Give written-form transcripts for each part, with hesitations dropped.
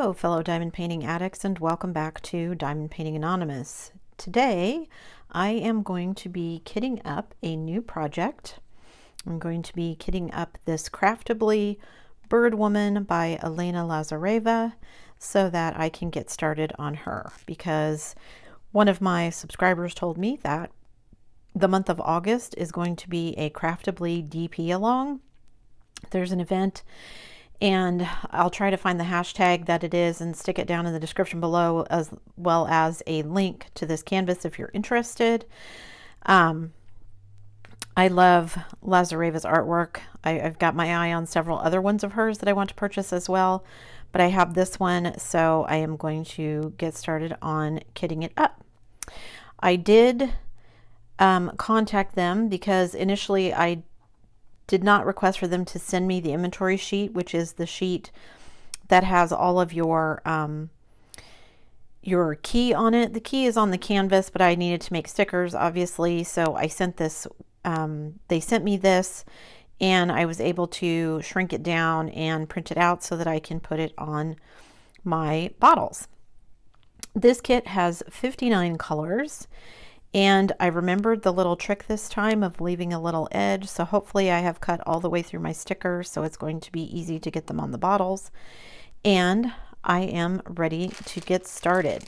Hello, fellow diamond painting addicts, and welcome back to Diamond Painting Anonymous. Today, I am going to be kitting up a new project. I'm going to be kitting up this Craftibly Bird Woman by Alena Lazareva so that I can get started on her, because one of my subscribers told me that the month of August is going to be a Craftibly DP along. There's an event, and I'll try to find the hashtag that it is and stick it down in the description below, as well as a link to this canvas if you're interested. I love Lazareva's artwork. I've got my eye on several other ones of hers that I want to purchase as well, but I have this one, so I am going to get started on kitting it up. I did contact them because initially I did not request for them to send me the inventory sheet, which is the sheet that has all of your key on it. The key is on the canvas, but I needed to make stickers, obviously, so I sent this. They sent me this, and I was able to shrink it down and print it out so that I can put it on my bottles. This kit has 59 colors. And I remembered the little trick this time of leaving a little edge, so hopefully I have cut all the way through my stickers, so it's going to be easy to get them on the bottles. And I am ready to get started.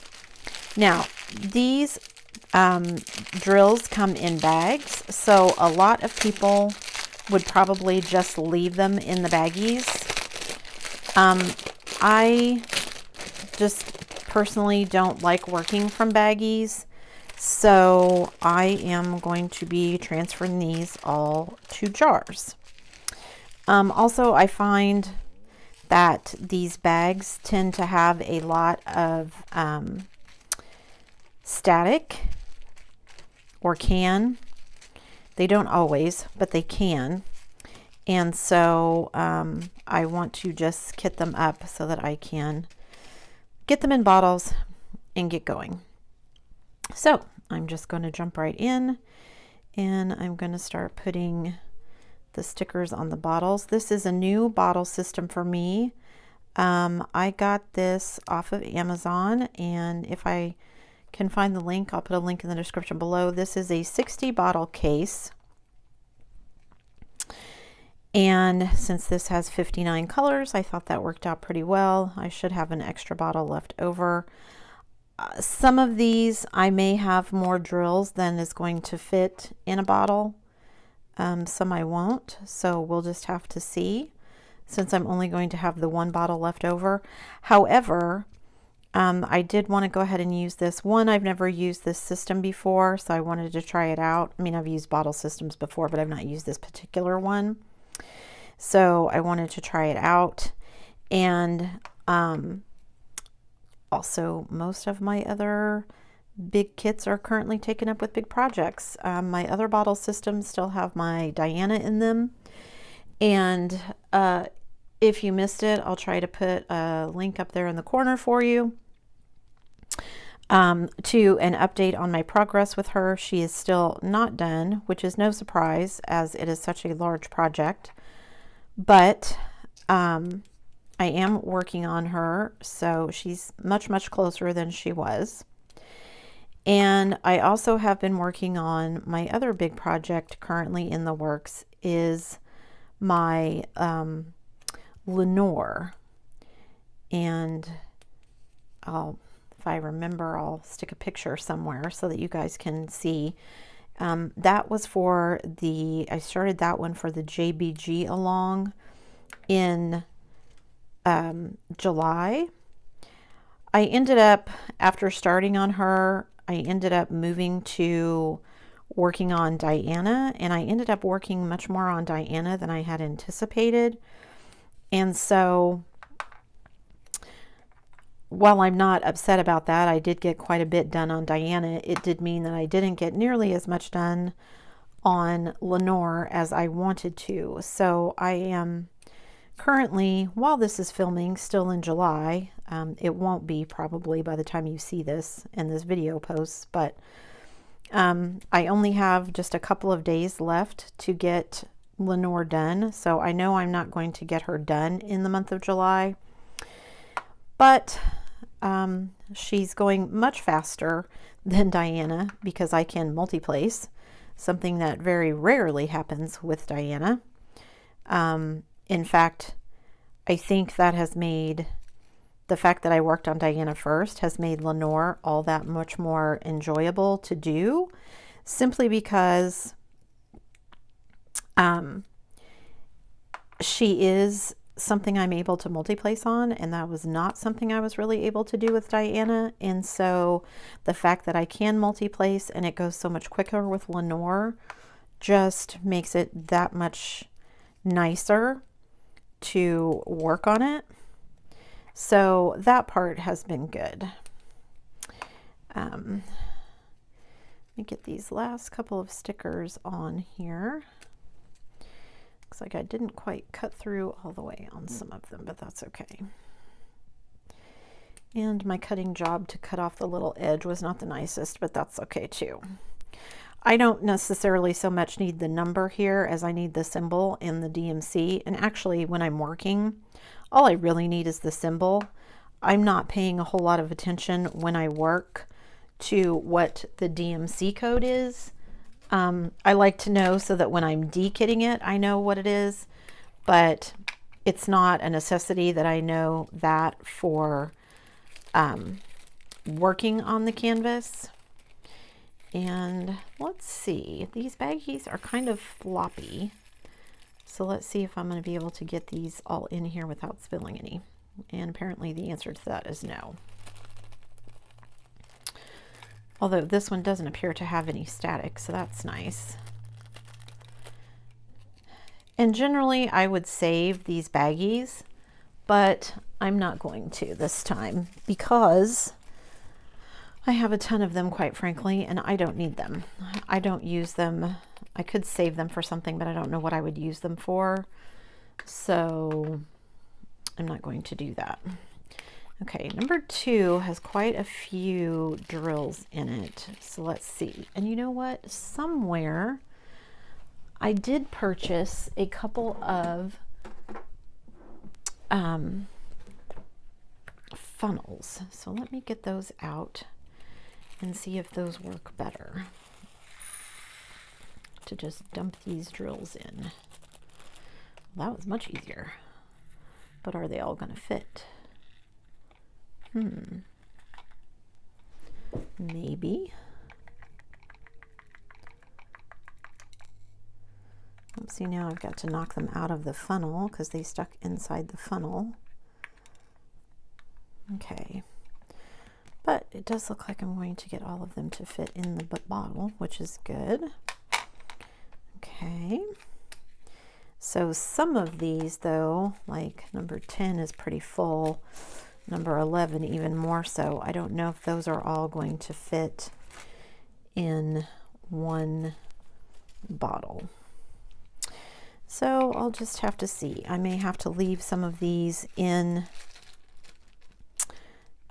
Now, these drills come in bags, so a lot of people would probably just leave them in the baggies. I just personally don't like working from baggies. So I am going to be transferring these all to jars. Also, I find that these bags tend to have a lot of static, or can. They don't always, but they can. And so I want to just kit them up so that I can get them in bottles and get going. So I'm just going to jump right in, and I'm going to start putting the stickers on the bottles. This is a new bottle system for me. I got this off of Amazon, and if I can find the link, I'll put a link in the description below. This is a 60 bottle case, and since this has 59 colors, I thought that worked out pretty well. I should have an extra bottle left over. Some of these I may have more drills than is going to fit in a bottle. Some I won't, so we'll just have to see, since I'm only going to have the one bottle left over. However, I did want to go ahead and use this one. I've never used this system before, so I wanted to try it out. I mean, I've used bottle systems before, but I've not used this particular one. So I wanted to try it out. And also, most of my other big kits are currently taken up with big projects. My other bottle systems still have my Diana in them. And if you missed it, I'll try to put a link up there in the corner for you to an update on my progress with her. She is still not done, which is no surprise as it is such a large project. But I am working on her, so she's much, much closer than she was. And I also have been working on my other big project currently in the works, is my Lenore. And if I remember, I'll stick a picture somewhere so that you guys can see. That was for I started that one for the JBG along in July. I ended up, after starting on her, I ended up moving to working on Diana, and I ended up working much more on Diana than I had anticipated. And so while I'm not upset about that, I did get quite a bit done on Diana. It did mean that I didn't get nearly as much done on Lenore as I wanted to. So I am currently, while this is filming, still in July. It won't be probably by the time you see this and this video posts, but I only have just a couple of days left to get Lenore done. So I know I'm not going to get her done in the month of July, but she's going much faster than Diana because I can multi-place, something that very rarely happens with Diana. In fact, I think that has made, the fact that I worked on Diana first has made Lenore all that much more enjoyable to do, simply because she is something I'm able to multi-place on, and that was not something I was really able to do with Diana. And so the fact that I can multi-place and it goes so much quicker with Lenore just makes it that much nicer to work on it. So that part has been good. Let me get these last couple of stickers on here. Looks like I didn't quite cut through all the way on some of them, but that's okay. And my cutting job to cut off the little edge was not the nicest, but that's okay too. I don't necessarily so much need the number here as I need the symbol and the DMC. And actually, when I'm working, all I really need is the symbol. I'm not paying a whole lot of attention when I work to what the DMC code is. I like to know so that when I'm de-kitting it, I know what it is, but it's not a necessity that I know that for working on the canvas. And let's see, these baggies are kind of floppy. So let's see if I'm going to be able to get these all in here without spilling any. And apparently the answer to that is no. Although this one doesn't appear to have any static, so that's nice. And generally I would save these baggies, but I'm not going to this time because I have a ton of them, quite frankly, and I don't need them. I don't use them. I could save them for something, but I don't know what I would use them for. So I'm not going to do that. Okay, number 2 has quite a few drills in it. So let's see. And you know what? Somewhere I did purchase a couple of funnels. So let me get those out and see if those work better. To just dump these drills in. Well, that was much easier. But are they all going to fit? Maybe. See, now I've got to knock them out of the funnel because they stuck inside the funnel. Okay. But it does look like I'm going to get all of them to fit in the bottle, which is good. Okay. So some of these, though, like number 10 is pretty full. Number 11 even more so. I don't know if those are all going to fit in one bottle. So I'll just have to see. I may have to leave some of these in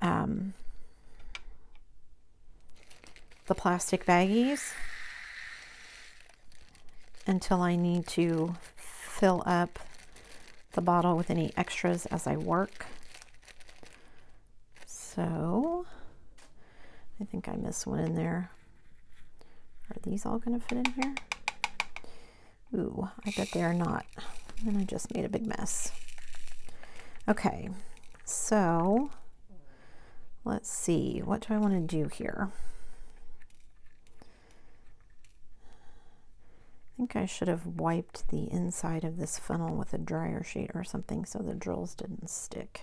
the plastic baggies until I need to fill up the bottle with any extras as I work. So I think I missed one in there. Are these all going to fit in here? Ooh, I bet they are not. And I just made a big mess. Okay, so let's see. What do I want to do here? I think I should have wiped the inside of this funnel with a dryer sheet or something so the drills didn't stick.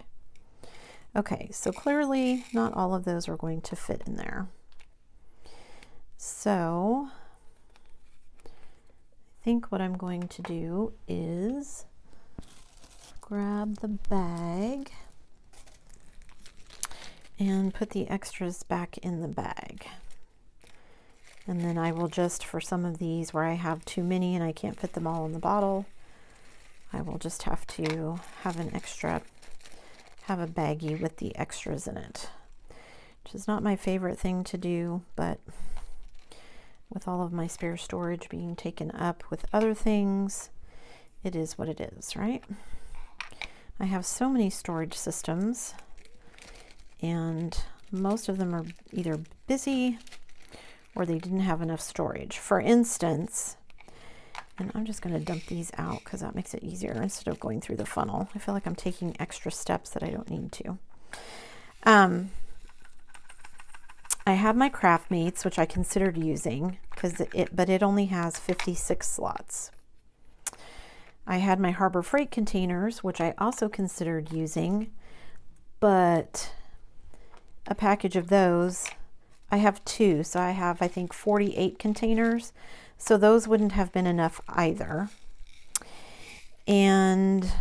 Okay, so clearly not all of those are going to fit in there. So I think what I'm going to do is grab the bag and put the extras back in the bag. And then I will just, for some of these where I have too many and I can't fit them all in the bottle, I will just have to have an extra, have a baggie with the extras in it, which is not my favorite thing to do, but with all of my spare storage being taken up with other things, it is what it is, right? I have so many storage systems and most of them are either busy or they didn't have enough storage. For instance, and I'm just going to dump these out because that makes it easier instead of going through the funnel. I feel like I'm taking extra steps that I don't need to. I have my craft meats, which I considered using but it only has 56 slots. I had my Harbor Freight containers, which I also considered using, but a package of those, I have 2, so I have, I think, 48 containers, so those wouldn't have been enough either. And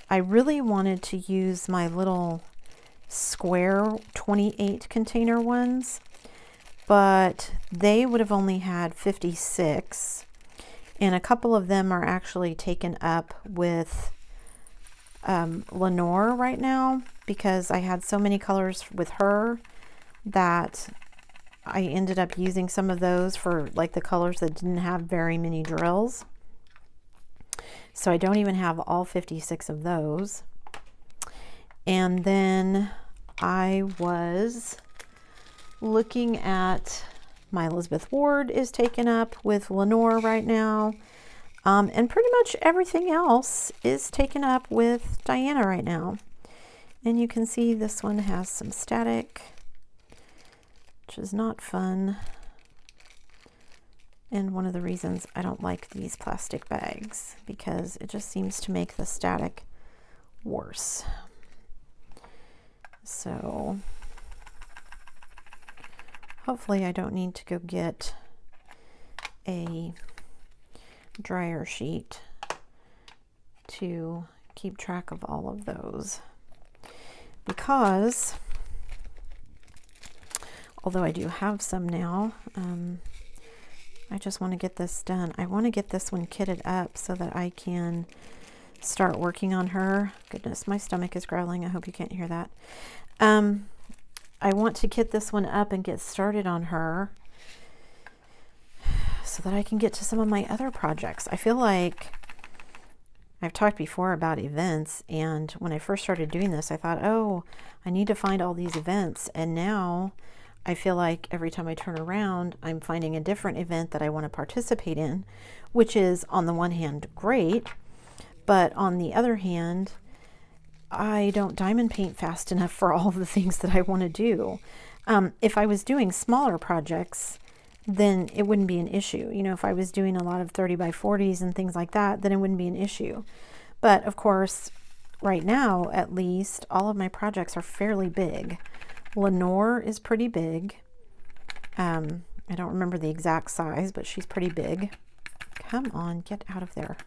I really wanted to use my little square 28 container ones, but they would have only had 56, and a couple of them are actually taken up with Lenore right now, because I had so many colors with her that I ended up using some of those for like the colors that didn't have very many drills. So I don't even have all 56 of those. And then I was looking at my Elizabeth Ward is taken up with Lenore right now. And pretty much everything else is taken up with Diana right now. And you can see this one has some static, which is not fun. And one of the reasons I don't like these plastic bags, because it just seems to make the static worse. So hopefully I don't need to go get a dryer sheet to keep track of all of those, because although I do have some now, I just want to get this done. I want to get this one kitted up so that I can start working on her. Goodness, my stomach is growling. I hope you can't hear that. I want to kit this one up and get started on her so that I can get to some of my other projects. I feel like I've talked before about events, and when I first started doing this, I thought, oh, I need to find all these events. And now I feel like every time I turn around, I'm finding a different event that I want to participate in, which is on the one hand great, but on the other hand, I don't diamond paint fast enough for all of the things that I want to do. If I was doing smaller projects, then it wouldn't be an issue. You know, if I was doing a lot of 30 by 40s and things like that, then it wouldn't be an issue. But of course, right now, at least, all of my projects are fairly big. Lenore is pretty big. I don't remember the exact size, but she's pretty big. Come on, get out of there.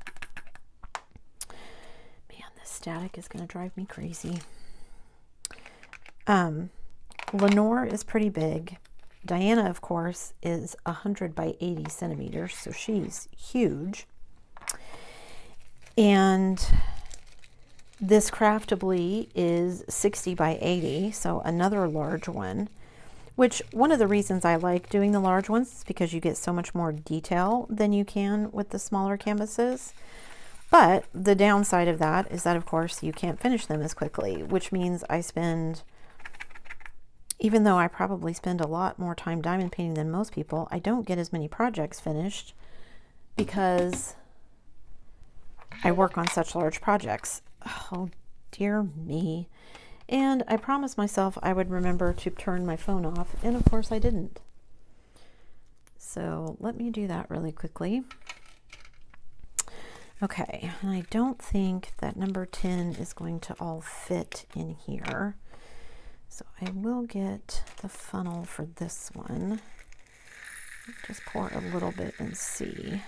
Static is going to drive me crazy. Lenore is pretty big. Diana, of course, is 100 by 80 centimeters, so she's huge. And this Craftibly is 60 by 80, so another large one, which one of the reasons I like doing the large ones is because you get so much more detail than you can with the smaller canvases. But the downside of that is that, of course, you can't finish them as quickly, which means I spend, even though I probably spend a lot more time diamond painting than most people, I don't get as many projects finished because I work on such large projects. Oh, dear me. And I promised myself I would remember to turn my phone off, and of course I didn't. So let me do that really quickly. Okay, and I don't think that number 10 is going to all fit in here. So I will get the funnel for this one. Just pour a little bit and see.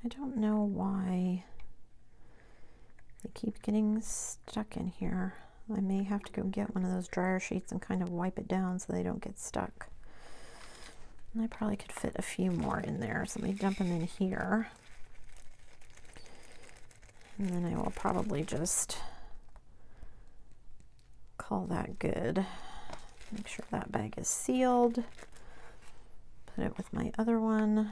I don't know why they keep getting stuck in here. I may have to go get one of those dryer sheets and kind of wipe it down so they don't get stuck. And I probably could fit a few more in there, so let me dump them in here. And then I will probably just call that good. Make sure that bag is sealed. Put it with my other one.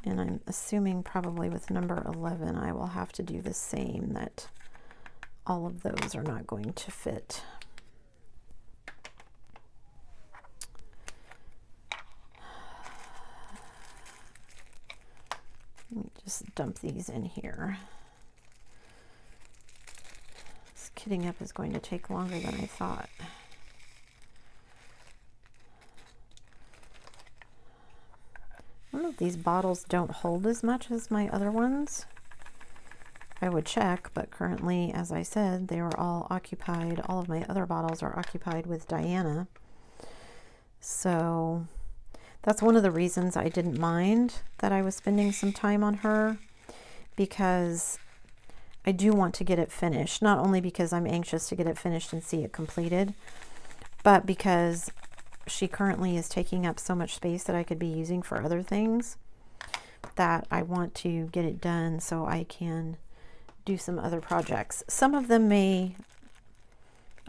And I'm assuming probably with number 11 I will have to do the same, that all of those are not going to fit. Let me just dump these in here. This kitting up is going to take longer than I thought. I don't know if these bottles don't hold as much as my other ones. I would check, but currently, as I said, they were all occupied. All of my other bottles are occupied with Diana. So that's one of the reasons I didn't mind that I was spending some time on her, because I do want to get it finished. Not only because I'm anxious to get it finished and see it completed, but because she currently is taking up so much space that I could be using for other things, that I want to get it done so I can do some other projects. Some of them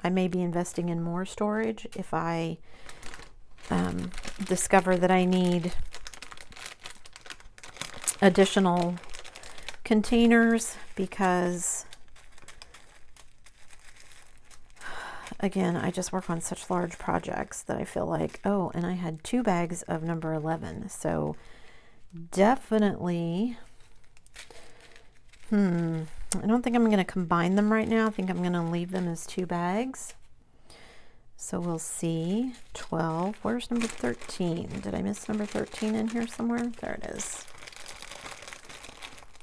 I may be investing in more storage if I discover that I need additional containers, because again, I just work on such large projects that I feel like, oh, and I had 2 bags of number 11. So definitely, I don't think I'm going to combine them right now. I think I'm going to leave them as 2 bags. So we'll see. 12. Where's number 13? Did I miss number 13 in here somewhere? There it is.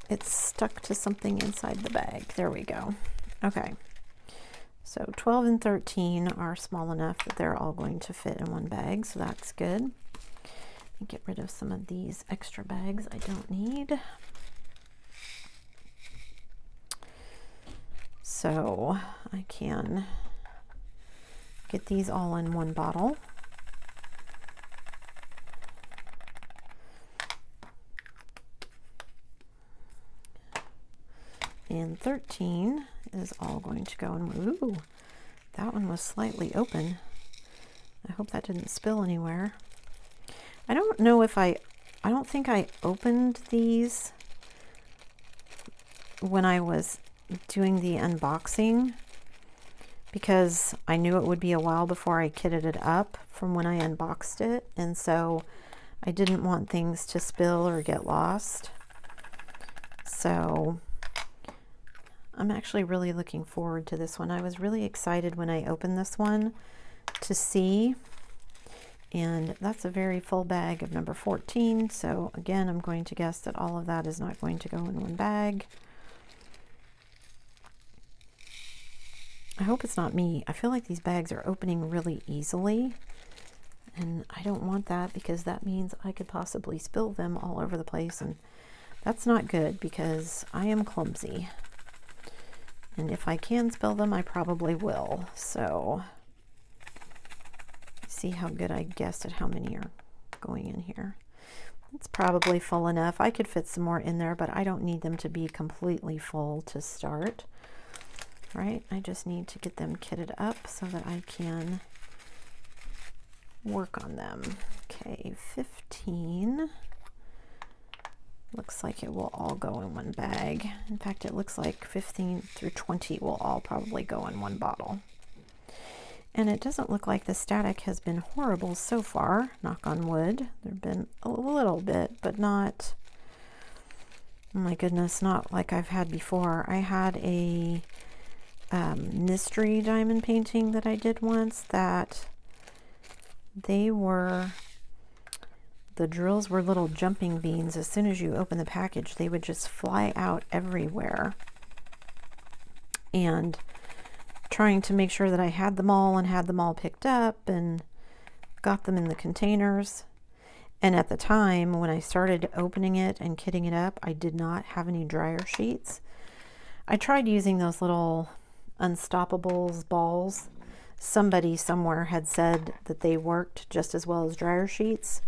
It's stuck to something inside the bag. There we go. Okay. So 12 and 13 are small enough that they're all going to fit in one bag, so that's good. Get rid of some of these extra bags I don't need. So I can get these all in one bottle. And 13 is all going to go in. Ooh, that one was slightly open. I hope that didn't spill anywhere. I don't know if I don't think I opened these when I was doing the unboxing, because I knew it would be a while before I kitted it up from when I unboxed it, and so I didn't want things to spill or get lost. So I'm actually really looking forward to this one. I was really excited when I opened this one to see, and that's a very full bag of number 14. So again, I'm going to guess that all of that is not going to go in one bag. I hope it's not me. I feel like these bags are opening really easily, and I don't want that, because that means I could possibly spill them all over the place, and that's not good because I am clumsy. And if I can spill them, I probably will. So see how good I guessed at how many are going in here. It's probably full enough. I could fit some more in there, but I don't need them to be completely full to start. Right? I just need to get them kitted up so that I can work on them. Okay, 15. Looks like it will all go in one bag. In fact, it looks like 15 through 20 will all probably go in one bottle. And it doesn't look like the static has been horrible so far, knock on wood. There have been a little bit, but not, oh my goodness, not like I've had before. I had a mystery diamond painting that I did once that they were, the drills were little jumping beans. As soon as you open the package, they would just fly out everywhere. And trying to make sure that I had them all and had them all picked up and got them in the containers. And at the time when I started opening it and kitting it up, I did not have any dryer sheets. I tried using those little Unstoppables balls. Somebody somewhere had said that they worked just as well as dryer sheets.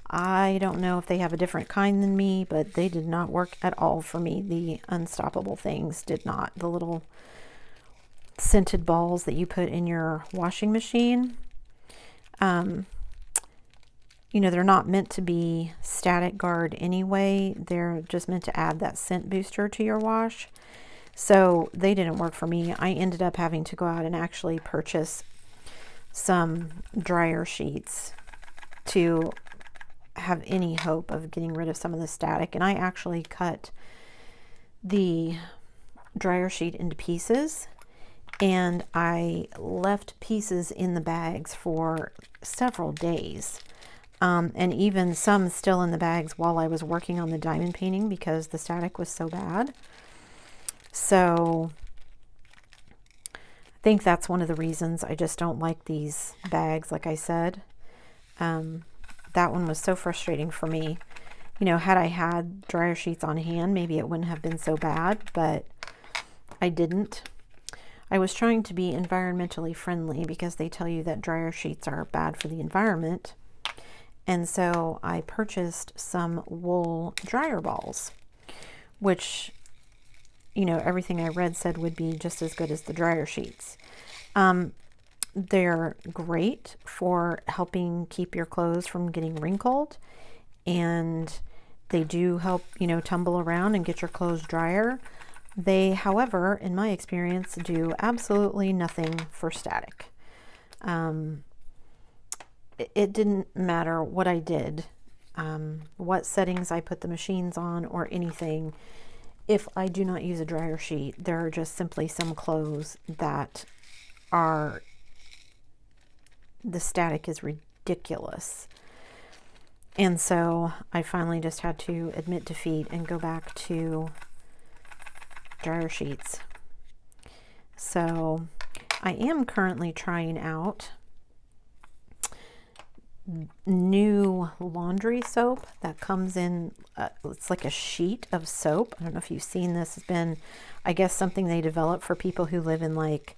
I don't know if they have a different kind than me, but they did not work at all for me. The unstoppable things did not. The little scented balls that you put in your washing machine. You know, they're not meant to be static guard anyway. They're just meant to add that scent booster to your wash. So they didn't work for me. I ended up having to go out and actually purchase some dryer sheets to have any hope of getting rid of some of the static. And I actually cut the dryer sheet into pieces, and I left pieces in the bags for several days. And even some still in the bags while I was working on the diamond painting because the static was so bad. So I think that's one of the reasons I just don't like these bags, like I said. That one was so frustrating for me. You know, had I had dryer sheets on hand, maybe it wouldn't have been so bad, but I didn't. I was trying to be environmentally friendly because they tell you that dryer sheets are bad for the environment. And so I purchased some wool dryer balls, which, you know, everything I read said would be just as good as the dryer sheets. They're great for helping keep your clothes from getting wrinkled, and they do help, you know, tumble around and get your clothes drier. They, however, in my experience, do absolutely nothing for static. It didn't matter what I did, what settings I put the machines on or anything. If I do not use a dryer sheet, there are just simply some clothes that are, the static is ridiculous. And so I finally just had to admit defeat and go back to dryer sheets. So I am currently trying out new laundry soap that comes in, it's like a sheet of soap. I don't know if you've seen this. It's been, I guess, something they developed for people who live in like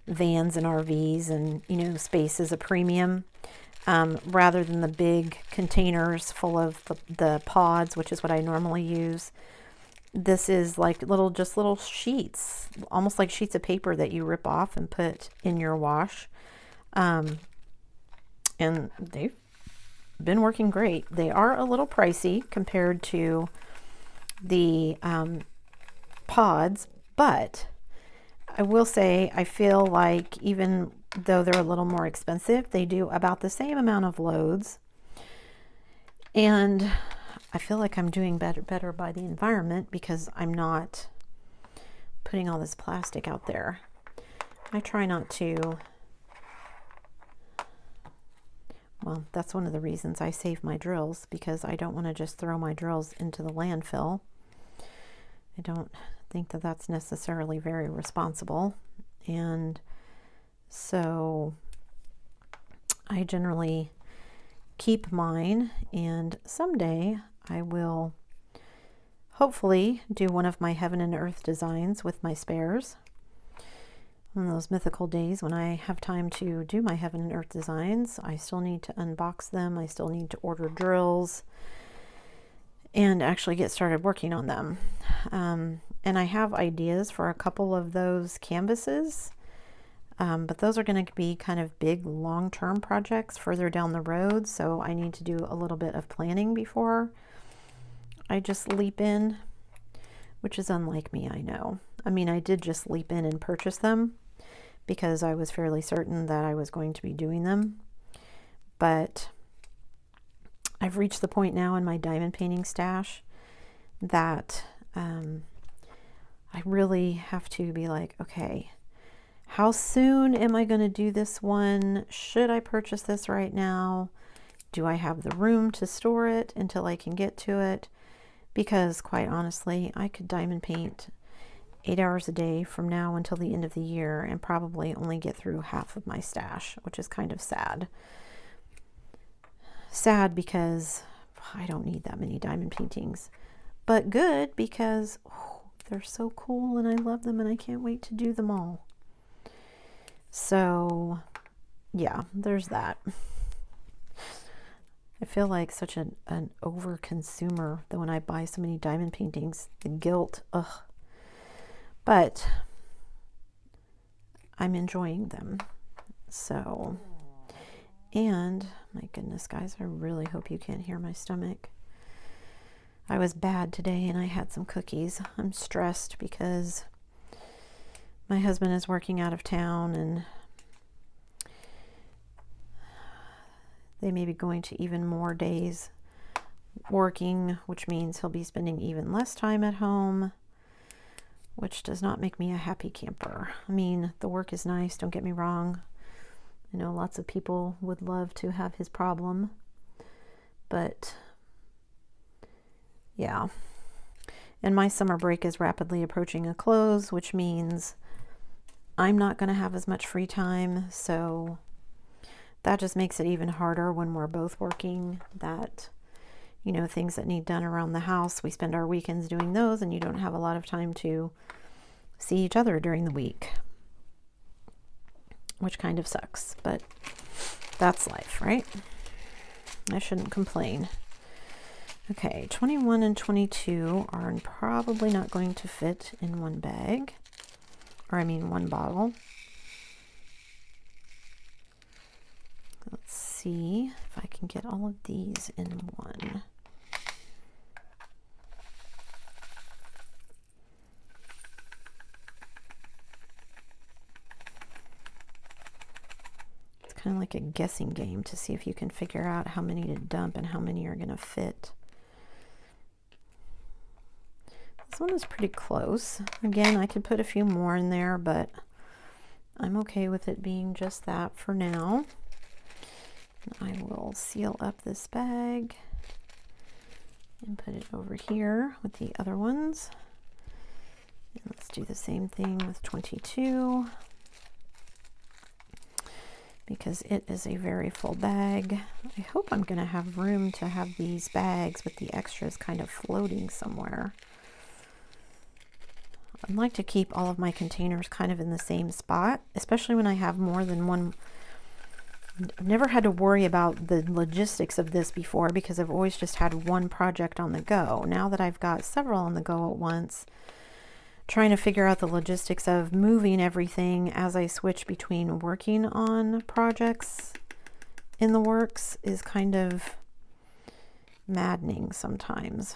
vans and RVs, and, you know, space is a premium. Rather than the big containers full of the pods, which is what I normally use. This is like just little sheets, almost like sheets of paper that you rip off and put in your wash. And they've been working great. They are a little pricey compared to the pods, but I will say I feel like even though they're a little more expensive, they do about the same amount of loads. And I feel like I'm doing better by the environment because I'm not putting all this plastic out there. I try not to. Well, that's one of the reasons I save my drills, because I don't want to just throw my drills into the landfill. I don't think that that's necessarily very responsible. And so I generally keep mine, and someday I will hopefully do one of my heaven and earth designs with my spares. On those mythical days when I have time to do my heaven and earth designs, I still need to unbox them. I still need to order drills and actually get started working on them. And I have ideas for a couple of those canvases, but those are going to be kind of big long-term projects further down the road. So I need to do a little bit of planning before I just leap in, which is unlike me, I know. I mean, I did just leap in and purchase them because I was fairly certain that I was going to be doing them. But I've reached the point now in my diamond painting stash that I really have to be like, okay, how soon am I going to do this one? Should I purchase this right now? Do I have the room to store it until I can get to it? Because quite honestly, I could diamond paint 8 hours a day from now until the end of the year and probably only get through half of my stash, which is kind of sad. Sad because I don't need that many diamond paintings, but good because they're so cool and I love them and I can't wait to do them all. So yeah, there's that. I feel like such an over consumer that when I buy so many diamond paintings, the guilt, ugh. But I'm enjoying them. So, and my goodness, guys, I really hope you can't hear my stomach. I was bad today and I had some cookies. I'm stressed because my husband is working out of town and they may be going to even more days working, which means he'll be spending even less time at home, which does not make me a happy camper. I mean, the work is nice, don't get me wrong. I know lots of people would love to have his problem, but yeah. And my summer break is rapidly approaching a close, which means I'm not going to have as much free time, so that just makes it even harder when we're both working, that, you know, things that need done around the house, we spend our weekends doing those, and you don't have a lot of time to see each other during the week, which kind of sucks, but that's life, right? I shouldn't complain. Okay, 21 and 22 are probably not going to fit in one bag, or I mean one bottle. Let's see if I can get all of these in one. It's kind of like a guessing game to see if you can figure out how many to dump and how many are going to fit. This one is pretty close. Again, I could put a few more in there, but I'm okay with it being just that for now. And I will seal up this bag and put it over here with the other ones. And let's do the same thing with 22, because it is a very full bag. I hope I'm going to have room to have these bags with the extras kind of floating somewhere. I'd like to keep all of my containers kind of in the same spot, especially when I have more than one. I've never had to worry about the logistics of this before because I've always just had one project on the go. Now that I've got several on the go at once, trying to figure out the logistics of moving everything as I switch between working on projects in the works is kind of maddening sometimes.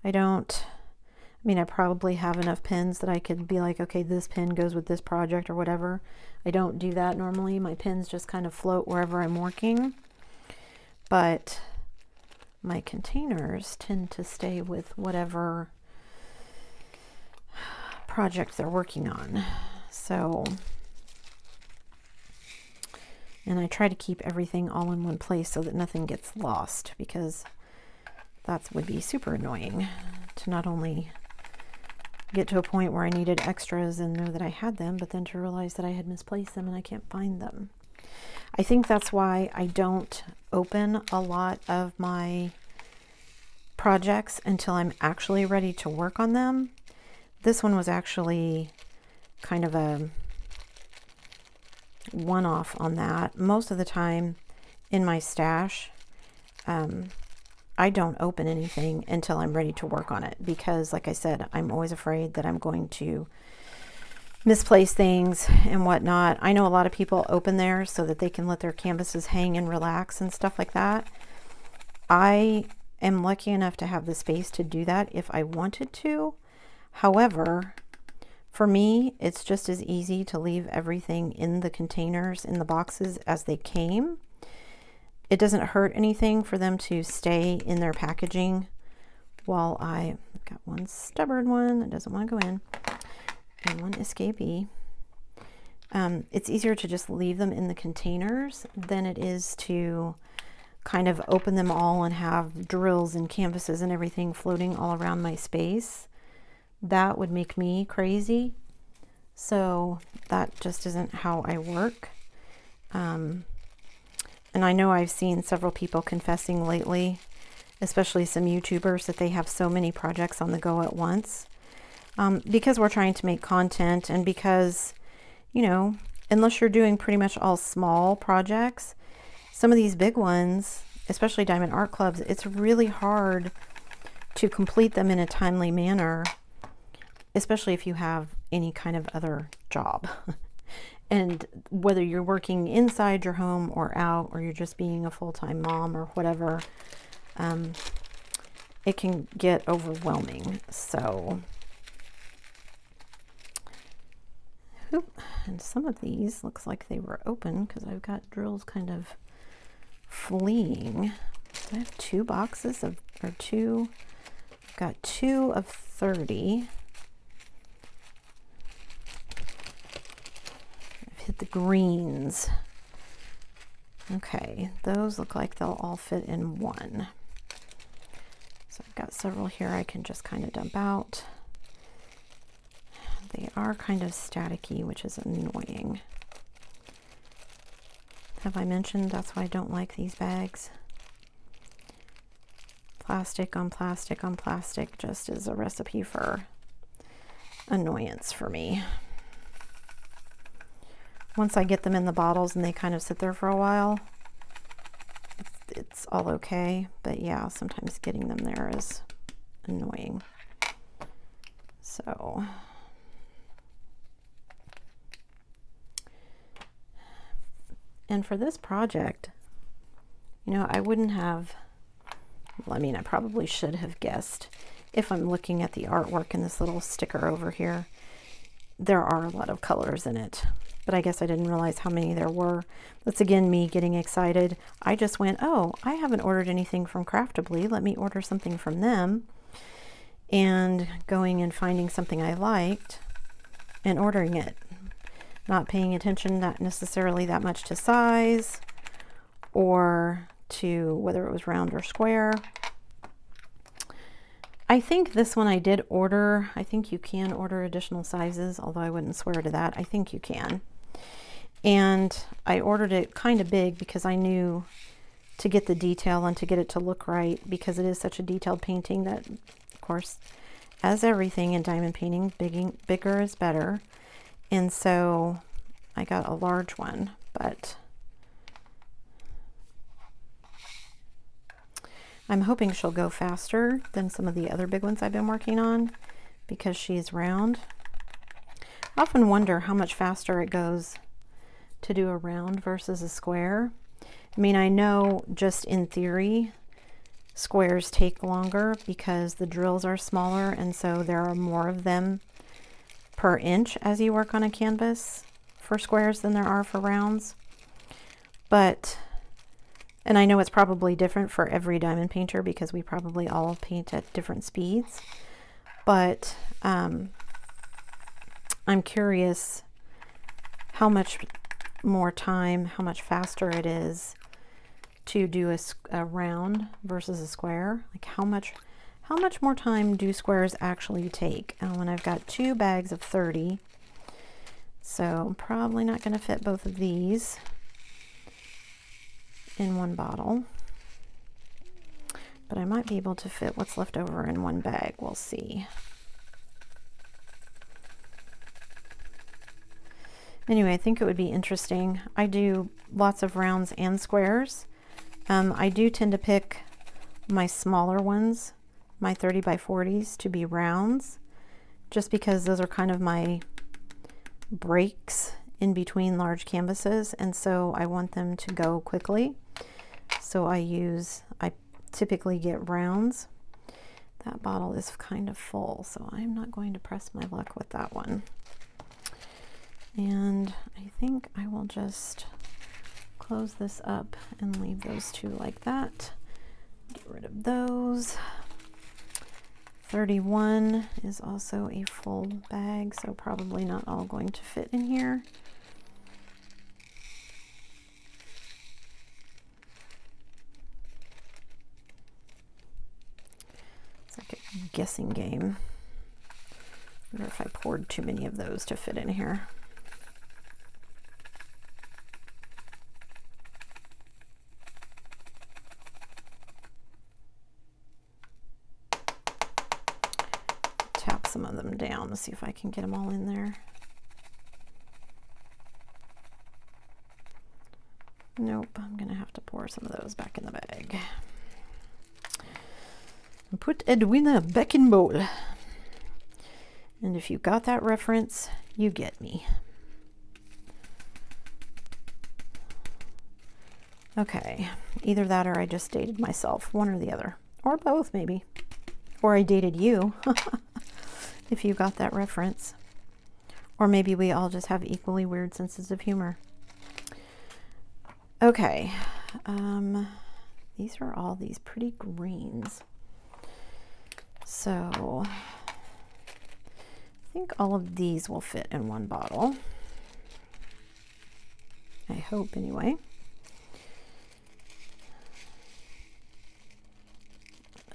I mean, I probably have enough pins that I could be like, okay, this pin goes with this project or whatever. I don't do that normally. My pins just kind of float wherever I'm working. But my containers tend to stay with whatever project they're working on. So, and I try to keep everything all in one place so that nothing gets lost, because that would be super annoying to not only get to a point where I needed extras and know that I had them, but then to realize that I had misplaced them and I can't find them. I think that's why I don't open a lot of my projects until I'm actually ready to work on them. This one was actually kind of a one-off on that. Most of the time in my stash, I don't open anything until I'm ready to work on it, because like I said, I'm always afraid that I'm going to misplace things and whatnot. I know a lot of people open theirs so that they can let their canvases hang and relax and stuff like that. I am lucky enough to have the space to do that if I wanted to. However, for me, it's just as easy to leave everything in the containers, in the boxes as they came. It doesn't hurt anything for them to stay in their packaging while I've got one stubborn one that doesn't want to go in and one escapee. It's easier to just leave them in the containers than it is to kind of open them all and have drills and canvases and everything floating all around my space. That would make me crazy. So that just isn't how I work. And I know I've seen several people confessing lately, especially some YouTubers, that they have so many projects on the go at once. Because we're trying to make content, and because, you know, unless you're doing pretty much all small projects, some of these big ones, especially Diamond Art Clubs, it's really hard to complete them in a timely manner, especially if you have any kind of other job. And whether you're working inside your home or out, or you're just being a full-time mom or whatever, it can get overwhelming. So, and some of these looks like they were open because I've got drills kind of fleeing. So I have 2 boxes of, or 2, I've got 2 of 30. I've hit the greens. Okay, those look like they'll all fit in one. So I've got several here I can just kind of dump out. They are kind of staticky, which is annoying. Have I mentioned that's why I don't like these bags? Plastic on plastic on plastic just is a recipe for annoyance for me. Once I get them in the bottles and they kind of sit there for a while, it's all okay. But yeah, sometimes getting them there is annoying. So... And for this project, you know, I wouldn't have, well, I mean, I probably should have guessed if I'm looking at the artwork in this little sticker over here, there are a lot of colors in it, but I guess I didn't realize how many there were. That's again me getting excited. I just went, oh, I haven't ordered anything from Craftibly. Let me order something from them. And going and finding something I liked and ordering it. Not paying attention not necessarily that much to size or to whether it was round or square. I think this one I did order. I think you can order additional sizes, although I wouldn't swear to that. I think you can. And I ordered it kind of big because I knew to get the detail and to get it to look right, because it is such a detailed painting that, of course, as everything in diamond painting, bigger is better. And so I got a large one, but I'm hoping she'll go faster than some of the other big ones I've been working on because she's round. I often wonder how much faster it goes to do a round versus a square. I mean, I know just in theory, squares take longer because the drills are smaller, and so there are more of them per inch as you work on a canvas for squares than there are for rounds. But, and I know it's probably different for every diamond painter because we probably all paint at different speeds, but I'm curious how much more time, how much faster it is to do a round versus a square. Like how much more time do squares actually take? And I've got 2 bags of 30, so I'm probably not going to fit both of these in one bottle, but I might be able to fit what's left over in one bag. We'll see. Anyway, I think it would be interesting. I do lots of rounds and squares. I do tend to pick my smaller ones, my 30 by 40s, to be rounds, just because those are kind of my breaks in between large canvases, and so I want them to go quickly. So I typically get rounds. That bottle is kind of full, so I'm not going to press my luck with that one. And I think I will just close this up and leave those 2 like that. Get rid of those. 31 is also a full bag, so probably not all going to fit in here. It's like a guessing game. I wonder if I poured too many of those to fit in here. Tap some of them down to see if I can get them all in there. Nope, I'm gonna have to pour some of those back in the bag. And put Edwina back in bowl. And if you got that reference, you get me. Okay, either that or I just dated myself, one or the other, or both maybe. Or I dated you, if you got that reference. Or maybe we all just have equally weird senses of humor. Okay, these are all these pretty greens. So I think all of these will fit in one bottle. I hope anyway.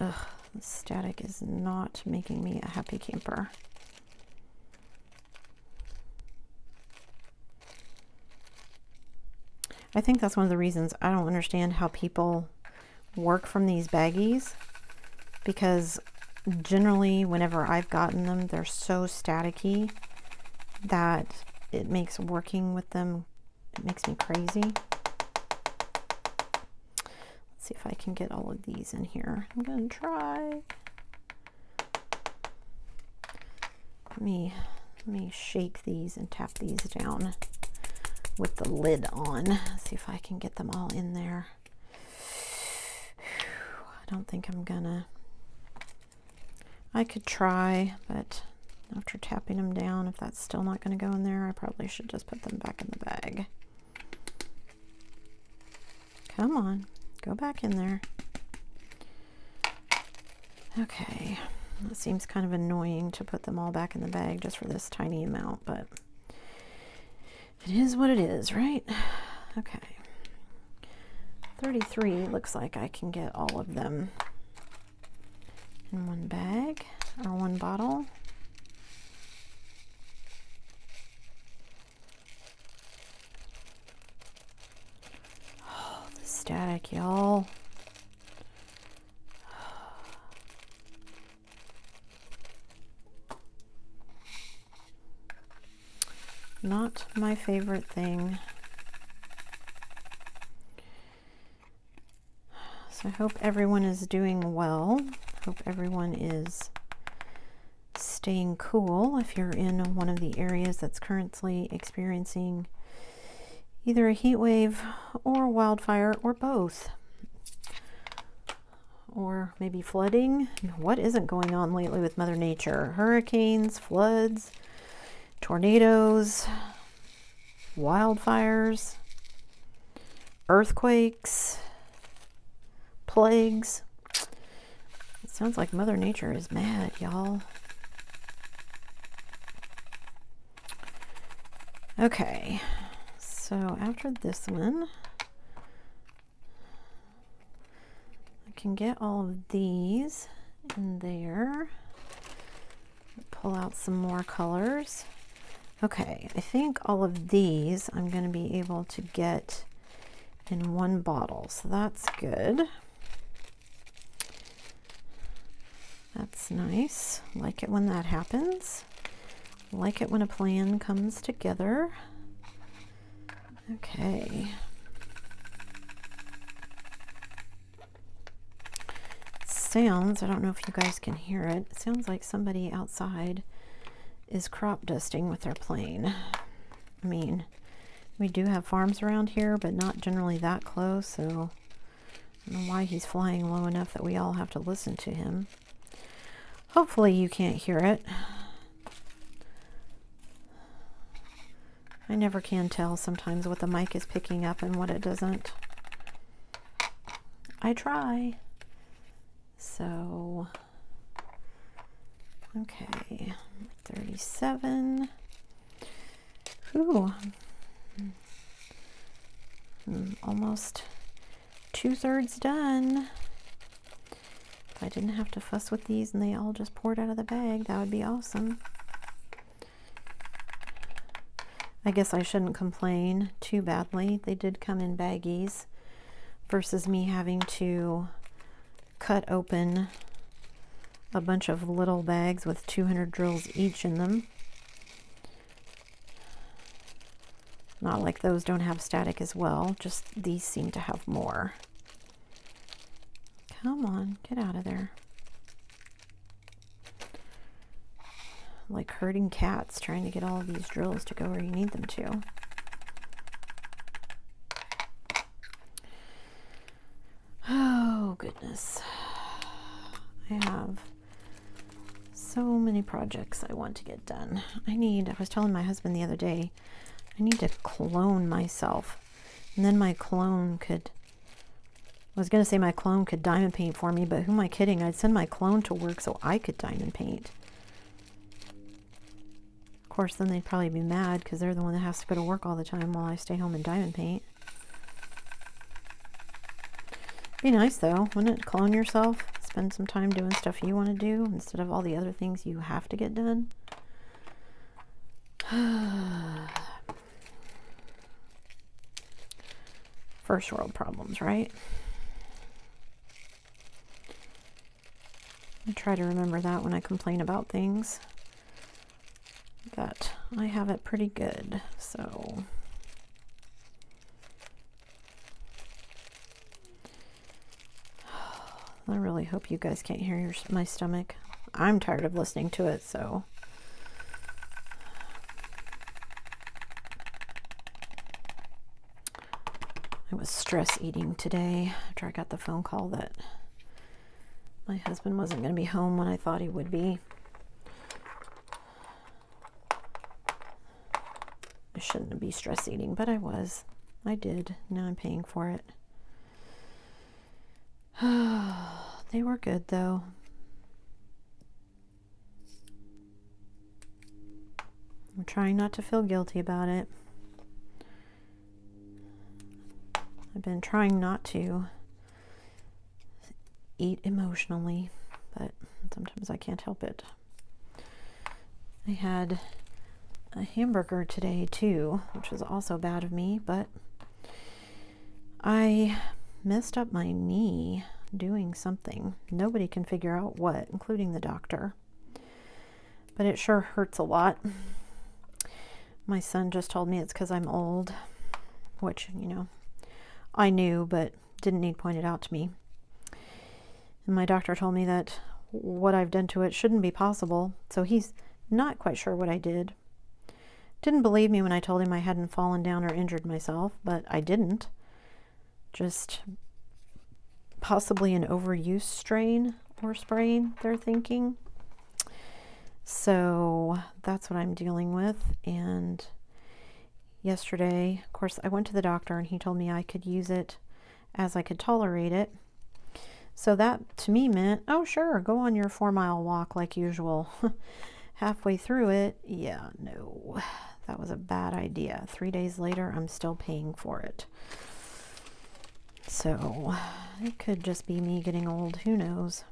Ugh, the static is not making me a happy camper. I think that's one of the reasons I don't understand how people work from these baggies, because generally whenever I've gotten them, they're so staticky that it makes working with them, it makes me crazy. Let's see if I can get all of these in here. I'm gonna try. Let me shake these and tap these down with the lid on. See if I can get them all in there. I don't think I'm gonna. I could try, but after tapping them down, if that's still not gonna go in there, I probably should just put them back in the bag. Come on, go back in there. Okay, that seems kind of annoying to put them all back in the bag just for this tiny amount, but it is what it is, right? Okay. 33 looks like I can get all of them in one bag or one bottle. Oh, the static, y'all. Not my favorite thing. So I hope everyone is doing well. Hope everyone is staying cool if you're in one of the areas that's currently experiencing either a heat wave or wildfire or both. Or maybe flooding. What isn't going on lately with Mother Nature? Hurricanes, floods, tornadoes, wildfires, earthquakes, plagues. It sounds like Mother Nature is mad, y'all. Okay, so after this one, I can get all of these in there. Pull out some more colors. Okay, I think all of these I'm going to be able to get in one bottle, so that's good. That's nice. Like it when that happens. Like it when a plan comes together. Okay. Sounds, I don't know if you guys can hear it. It sounds like somebody outside is crop dusting with their plane. I mean, we do have farms around here, but not generally that close, so I don't know why he's flying low enough that we all have to listen to him. Hopefully you can't hear it. I never can tell sometimes what the mic is picking up and what it doesn't. I try. So, okay, 37. Ooh, almost 2/3 done. If I didn't have to fuss with these and they all just poured out of the bag, that would be awesome. I guess I shouldn't complain too badly. They did come in baggies versus me having to cut open a bunch of little bags with 200 drills each in them. Not like those don't have static as well, just these seem to have more. Come on, get out of there. Like herding cats trying to get all of these drills to go where you need them to. this. I have so many projects I want to get done. I was telling my husband the other day, I need to clone myself. And then my clone could, I was going to say my clone could diamond paint for me, but who am I kidding? I'd send my clone to work so I could diamond paint. Of course, then they'd probably be mad because they're the one that has to go to work all the time while I stay home and diamond paint. Be nice though, wouldn't it? Clone yourself, spend some time doing stuff you want to do instead of all the other things you have to get done. First world problems, right? I try to remember that when I complain about things. But I have it pretty good, so. I really hope you guys can't hear my stomach. I'm tired of listening to it, so. I was stress eating today after I got the phone call that my husband wasn't going to be home when I thought he would be. I shouldn't be stress eating, but I was. I did. Now I'm paying for it. They were good though. I'm trying not to feel guilty about it. I've been trying not to eat emotionally, but sometimes I can't help it. I had a hamburger today too, which was also bad of me, but I messed up my knee doing something. Nobody can figure out what, including the doctor. But it sure hurts a lot. My son just told me it's because I'm old, which, you know, I knew, but didn't need pointed out to me. And my doctor told me that what I've done to it shouldn't be possible, so he's not quite sure what I did. Didn't believe me when I told him I hadn't fallen down or injured myself, but I didn't. Just possibly an overuse strain or sprain, they're thinking. So that's what I'm dealing with. And yesterday, of course, I went to the doctor and he told me I could use it as I could tolerate it. So that to me meant, oh sure, go on your 4-mile walk like usual. Halfway through it, yeah, no, that was a bad idea. 3 days later, I'm still paying for it. So it could just be me getting old, who knows.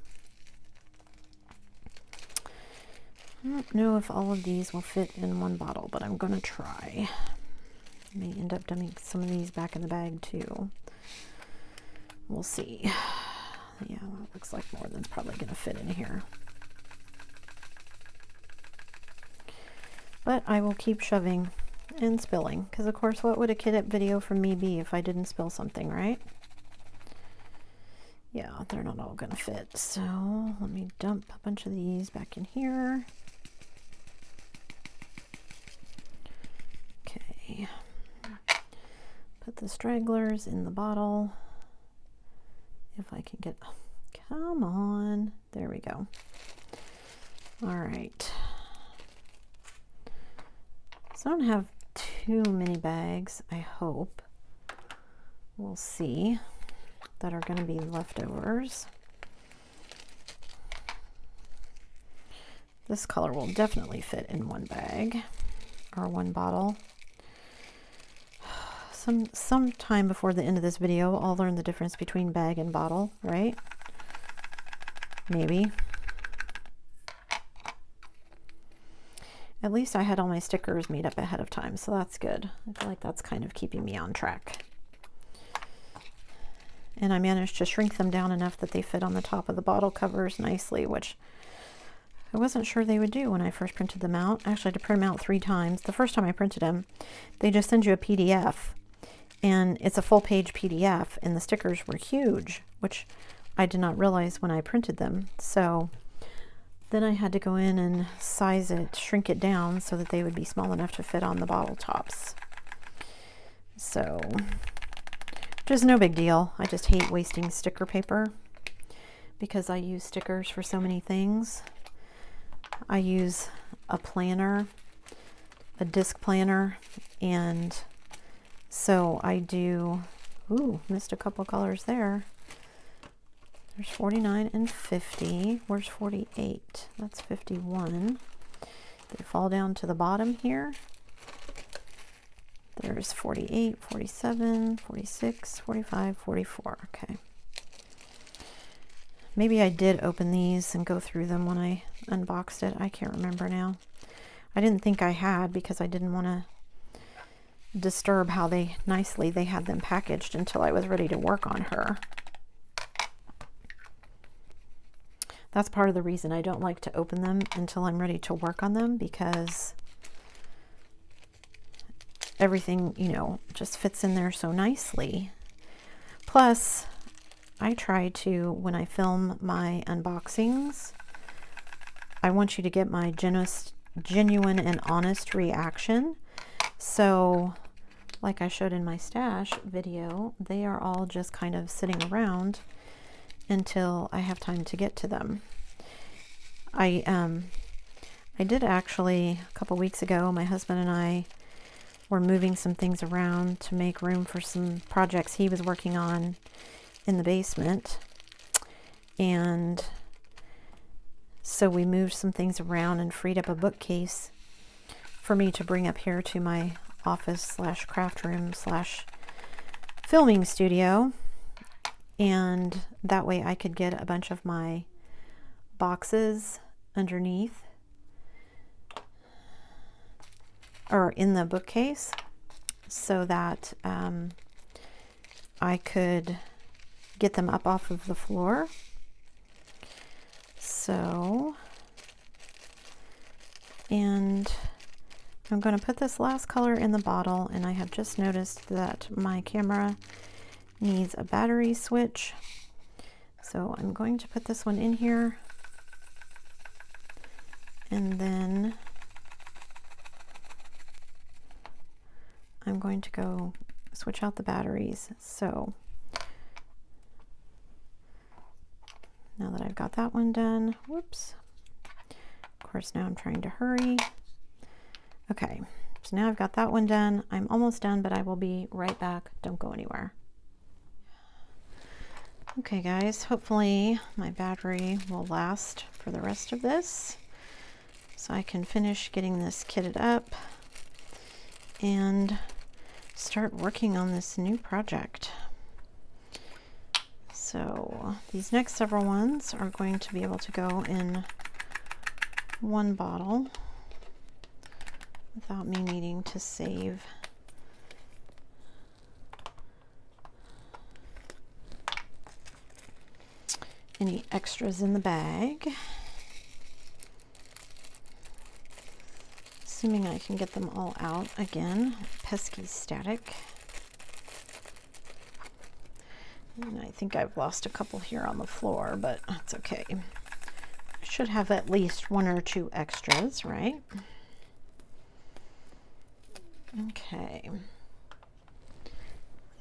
I don't know if all of these will fit in one bottle, but I'm gonna try. I may end up dumping some of these back in the bag too. We'll see. Yeah, well, it looks like more than's probably gonna fit in here. But I will keep shoving and spilling, because of course what would a kit video from me be if I didn't spill something, right? Yeah, they're not all gonna fit, so let me dump a bunch of these back in here. Okay, put the stragglers in the bottle. If I can get, come on, there we go. All right. So I don't have too many bags, I hope. We'll see, that are going to be leftovers. This color will definitely fit in one bag or one bottle. Sometime before the end of this video, I'll learn the difference between bag and bottle, right? Maybe. At least I had all my stickers made up ahead of time, so that's good. I feel like that's kind of keeping me on track. And I managed to shrink them down enough that they fit on the top of the bottle covers nicely, which I wasn't sure they would do when I first printed them out. Actually, I had to print them out 3 times. The first time I printed them, they just send you a PDF, and it's a full-page PDF, and the stickers were huge, which I did not realize when I printed them. So then I had to go in and size it, shrink it down so that they would be small enough to fit on the bottle tops. So, just no big deal. I just hate wasting sticker paper. because I use stickers for so many things. I use a planner, a disc planner, and so I do, ooh, missed a couple colors there. There's 49 and 50. Where's 48? That's 51. They fall down to the bottom here. There's 48, 47, 46, 45, 44. Okay. Maybe I did open these and go through them when I unboxed it. I can't remember now. I didn't think I had because I didn't want to disturb how nicely they had them packaged until I was ready to work on her. That's part of the reason I don't like to open them until I'm ready to work on them, because everything, you know, just fits in there so nicely. Plus, I try to, when I film my unboxings, I want you to get my genuine and honest reaction. So, like I showed in my stash video, they are all just kind of sitting around until I have time to get to them. I did actually, a couple weeks ago, my husband and I were moving some things around to make room for some projects he was working on in the basement. And so we moved some things around and freed up a bookcase for me to bring up here to my office slash craft room slash filming studio. And that way I could get a bunch of my boxes underneath or in the bookcase so that I could get them up off of the floor. So, and I'm going to put this last color in the bottle, and I have just noticed that my camera needs a battery switch. So I'm going to put this one in here, and then I'm going to go switch out the batteries. So now that I've got that one done, whoops. Of course, now I'm trying to hurry. Okay, so now I've got that one done. I'm almost done, but I will be right back. Don't go anywhere. Okay guys, hopefully my battery will last for the rest of this so I can finish getting this kitted up and start working on this new project. So these next several ones are going to be able to go in one bottle without me needing to save any extras in the bag. Assuming I can get them all out again. Pesky static. And I think I've lost a couple here on the floor, but that's okay. I should have at least one or two extras, right? Okay.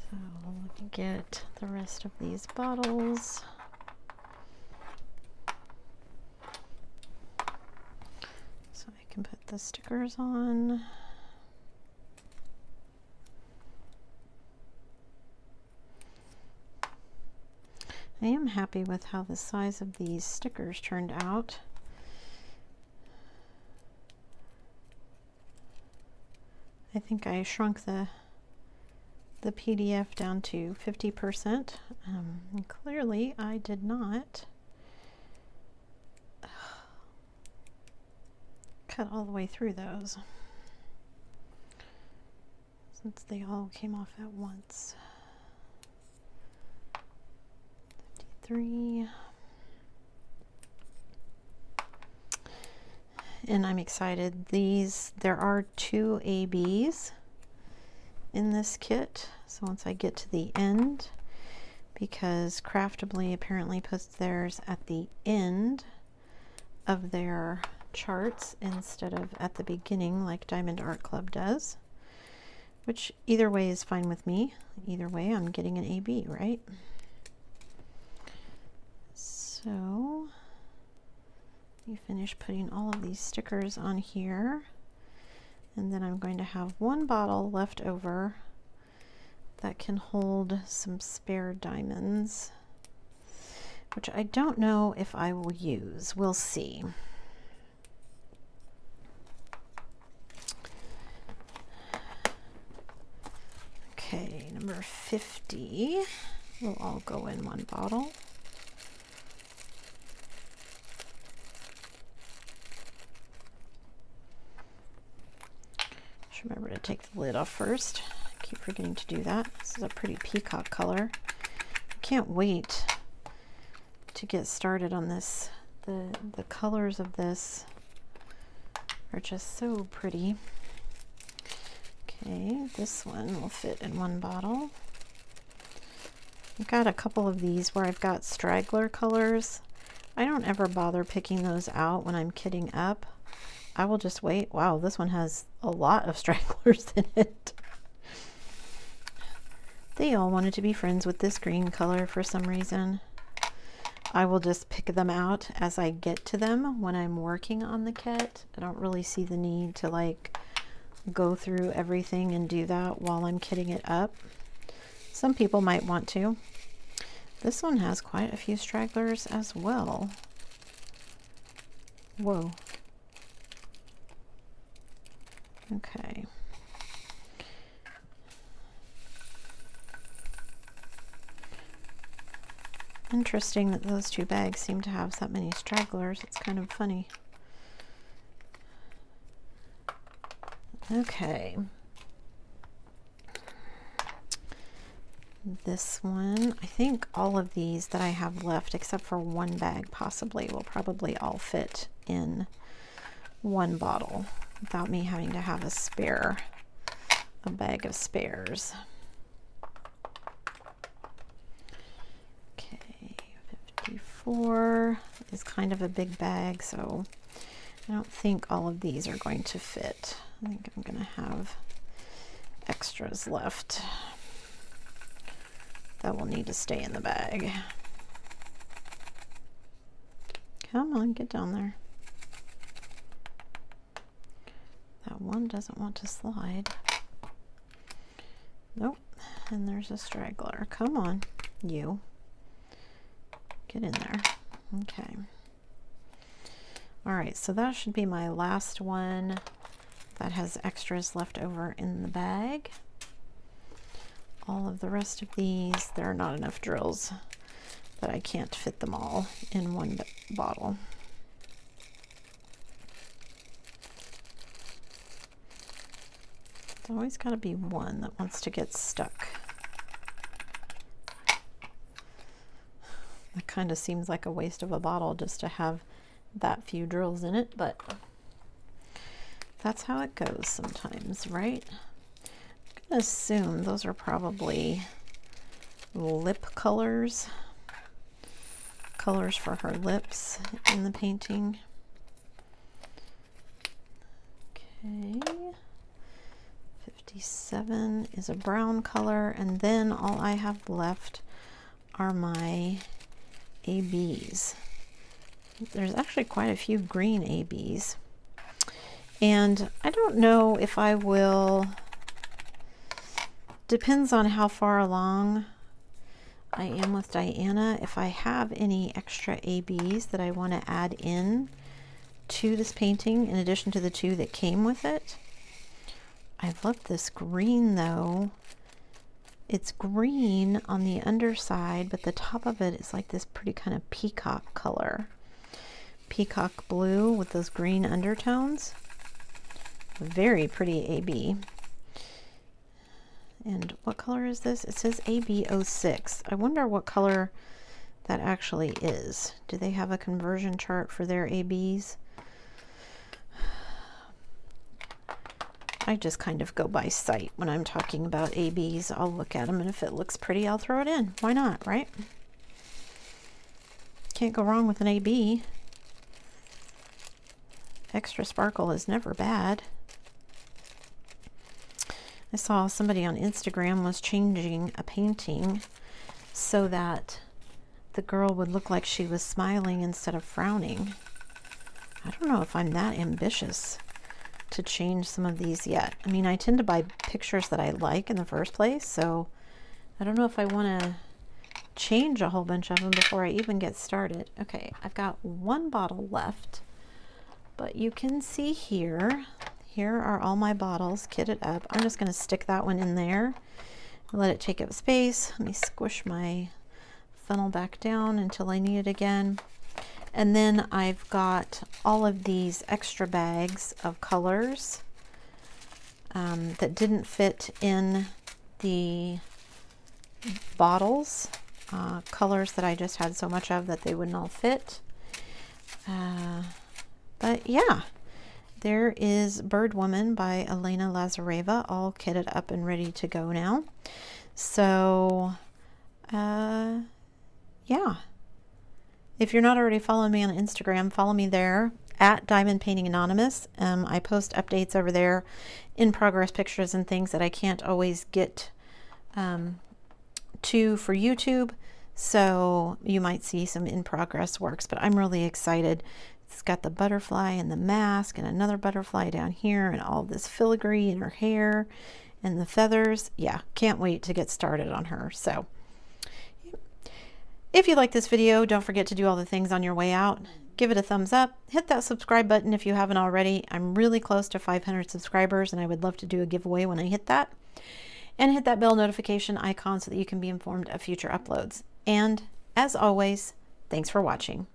So let me get the rest of these bottles. So I can put the stickers on. I am happy with how the size of these stickers turned out. I think I shrunk the PDF down to 50%. And clearly I did not cut all the way through those, since they all came off at once. 53. And I'm excited. There are 2 ABs in this kit. So once I get to the end, because Craftibly apparently puts theirs at the end of their charts instead of at the beginning like Diamond Art Club does, which either way is fine with me. Either way, I'm getting an AB, right? So So you finish putting all of these stickers on here, and then I'm going to have one bottle left over that can hold some spare diamonds, which I don't know if I will use. We'll see. Okay, number 50 will all go in one bottle. Just remember to take the lid off first. I keep forgetting to do that. This is a pretty peacock color. I can't wait to get started on this. The colors of this are just so pretty. Okay, this one will fit in one bottle. I've got a couple of these where I've got straggler colors. I don't ever bother picking those out when I'm kitting up. I will just wait. Wow, this one has a lot of stragglers in it. They all wanted to be friends with this green color for some reason. I will just pick them out as I get to them when I'm working on the kit. I don't really see the need to like go through everything and do that while I'm kitting it up. Some people might want to. This one has quite a few stragglers as well. Whoa. Okay. Interesting that those two bags seem to have that many stragglers. It's kind of funny. Okay. This one, I think all of these that I have left, except for one bag possibly, will probably all fit in one bottle without me having to have a bag of spares. Okay, 54 is kind of a big bag, so I don't think all of these are going to fit. I think I'm going to have extras left that will need to stay in the bag. Come on, get down there. That one doesn't want to slide. Nope. And there's a straggler. Come on, you. Get in there. Okay. All right, so that should be my last one that has extras left over in the bag. All of the rest of these, there are not enough drills that I can't fit them all in one bottle. There's always got to be one that wants to get stuck. It kind of seems like a waste of a bottle just to have that few drills in it, but that's how it goes sometimes, right? I'm gonna assume those are probably lip colors for her lips in the painting. Okay, 57 is a brown color, and then all I have left are my ABs. There's actually quite a few green ABs, and I don't know if I will, depends on how far along I am with Diana, if I have any extra ABs that I want to add in to this painting in addition to the two that came with it. I love this green though. It's green on the underside, but the top of it is like this pretty kind of peacock color. Peacock blue with those green undertones. Very pretty AB. And what color is this? It says AB06. I wonder what color that actually is. Do they have a conversion chart for their ABs? I just kind of go by sight when I'm talking about ABs. I'll look at them, and if it looks pretty, I'll throw it in. Why not, right? Can't go wrong with an AB. Extra sparkle is never bad. I saw somebody on Instagram was changing a painting so that the girl would look like she was smiling instead of frowning. I don't know if I'm that ambitious to change some of these yet. I mean, I tend to buy pictures that I like in the first place, so I don't know if I want to change a whole bunch of them before I even get started. Okay, I've got one bottle left, but you can see here are all my bottles kitted up. I'm just going to stick that one in there and let it take up space. Let me squish my funnel back down until I need it again. And then I've got all of these extra bags of colors that didn't fit in the bottles. Colors that I just had so much of that they wouldn't all fit. But yeah, there is Bird Woman by Alena Lazareva, all kitted up and ready to go now. So yeah. If you're not already following me on Instagram, follow me there at diamondpaintinganonymous. I post updates over there, in progress pictures and things that I can't always get to for YouTube. So you might see some in progress works, but I'm really excited. It's got the butterfly and the mask and another butterfly down here and all this filigree in her hair and the feathers. Yeah, can't wait to get started on her. So if you like this video, don't forget to do all the things on your way out. Give it a thumbs up, hit that subscribe button if you haven't already. I'm really close to 500 subscribers and I would love to do a giveaway when I hit that. And hit that bell notification icon so that you can be informed of future uploads. And as always, thanks for watching.